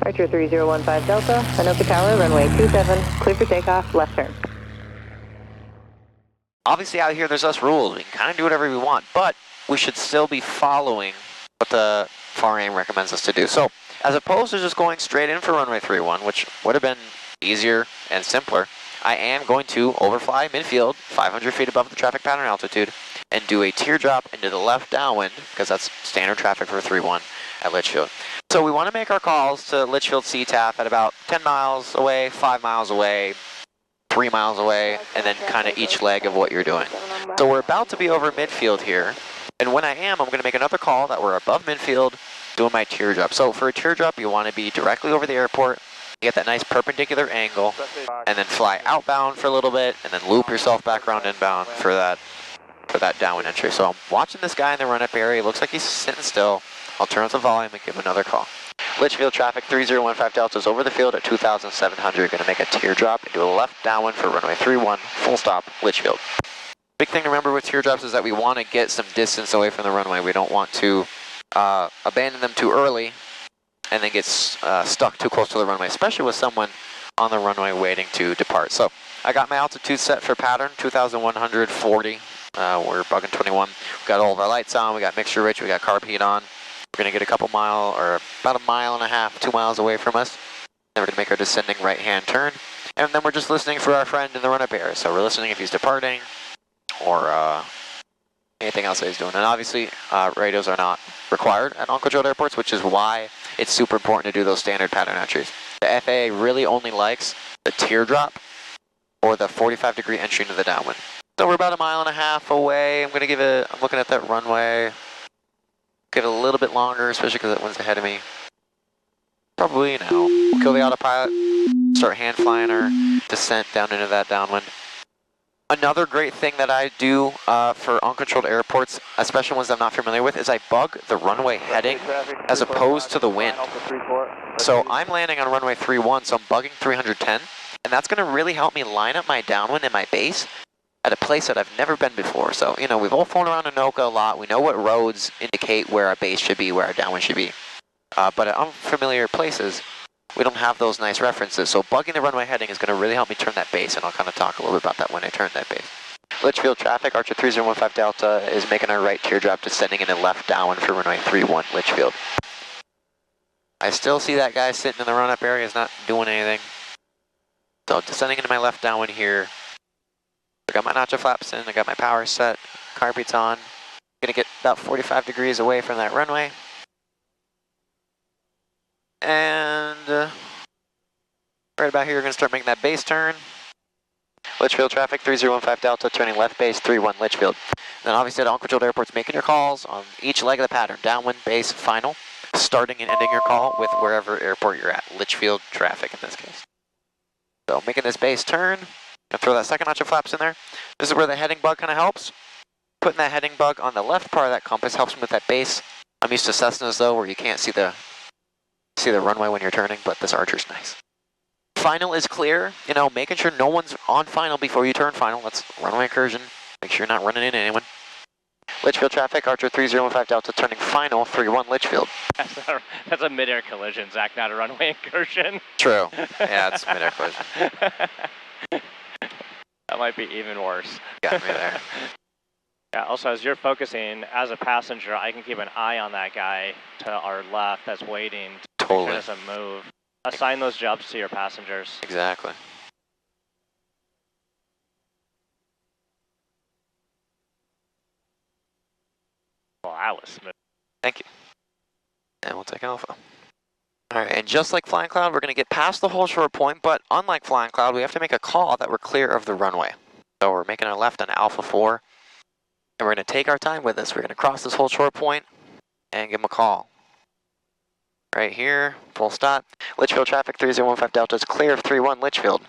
Archer 3015 Delta, Anoka Tower, runway 27, clear for takeoff, left turn. Obviously out here there's us rules. We can kind of do whatever we want, but we should still be following what the FAR/AIM recommends us to do. So as opposed to just going straight in for runway 31, which would have been easier and simpler, I am going to overfly midfield, 500 feet above the traffic pattern altitude, and do a teardrop into the left downwind, because that's standard traffic for 31 at Litchfield. So we want to make our calls to Litchfield CTAF at about 10 miles away, 5 miles away, 3 miles away, and then kind of each leg of what you're doing. So we're about to be over midfield here, and when I am, I'm going to make another call that we're above midfield, doing my teardrop. So for a teardrop, you want to be directly over the airport, you get that nice perpendicular angle, and then fly outbound for a little bit, and then loop yourself back around inbound for that downwind entry. So I'm watching this guy in the run-up area. Looks like he's sitting still. I'll turn up the volume and give another call. Litchfield traffic 3015 Delta is over the field at 2,700. You're going to make a teardrop into a left downwind for runway 31, full stop, Litchfield. Big thing to remember with teardrops is that we want to get some distance away from the runway. We don't want to abandon them too early and then get stuck too close to the runway, especially with someone on the runway waiting to depart. So I got my altitude set for pattern, 2,140. We're bugging 21. We've got all of our lights on, we got mixture rich, we got carb heat on. We're going to get about a mile and a half, 2 miles away from us. Then we're going to make our descending right-hand turn. And then we're just listening for our friend in the run-up area. So we're listening if he's departing or anything else that he's doing. And obviously, radios are not required at uncontrolled airports, which is why it's super important to do those standard pattern entries. The FAA really only likes the teardrop or the 45-degree entry into the downwind. So we're about a mile and a half away. I'm looking at that runway. Give it a little bit longer, especially because that one's ahead of me. Probably, we'll kill the autopilot, start hand flying our descent down into that downwind. Another great thing that I do for uncontrolled airports, especially ones I'm not familiar with, is I bug the runway heading as opposed to the wind. So I'm landing on runway 31, so I'm bugging 310, and that's going to really help me line up my downwind and my base at a place that I've never been before. So, we've all flown around Anoka a lot. We know what roads indicate where our base should be, where our downwind should be. But at unfamiliar places, we don't have those nice references. So bugging the runway heading is going to really help me turn that base, and I'll kind of talk a little bit about that when I turn that base. Litchfield traffic, Archer 3015 Delta is making our right teardrop, descending into left downwind for runway 31, Litchfield. I still see that guy sitting in the run-up area, is not doing anything. So descending into my left downwind here. I got my nacho flaps in, I got my power set, carb heat's on. Gonna get about 45 degrees away from that runway. And right about here, we're gonna start making that base turn. Litchfield traffic, 3015 Delta, turning left base, 31 Litchfield. Then obviously at uncontrolled airports, making your calls on each leg of the pattern, downwind, base, final, starting and ending your call with wherever airport you're at, Litchfield traffic in this case. So making this base turn, and throw that second nacho flaps in there. This is where the heading bug kind of helps. Putting that heading bug on the left part of that compass helps me with that base. I'm used to Cessnas though, where you can't see the runway when you're turning, but this Archer's nice. Final is clear, making sure no one's on final before you turn final. That's runway incursion. Make sure you're not running into anyone. Litchfield traffic, Archer 3015 Delta, turning final, 31 Litchfield. That's a mid-air collision, Zach, not a runway incursion. True. Yeah, it's a mid-air collision. That might be even worse. Got me there. Yeah, also as you're focusing, as a passenger, I can keep an eye on that guy to our left that's waiting. Totally. Make sure doesn't move. Assign those jobs to your passengers. Exactly. Well, that was smooth. Thank you. And we'll take Alpha. All right, and just like Flying Cloud, we're going to get past the whole short point, but unlike Flying Cloud, we have to make a call that we're clear of the runway. So we're making a left on Alpha 4, and we're going to take our time with this. We're going to cross this whole short point and give them a call. Right here, full stop. Litchfield traffic, 3015 Delta is clear of 31 Litchfield.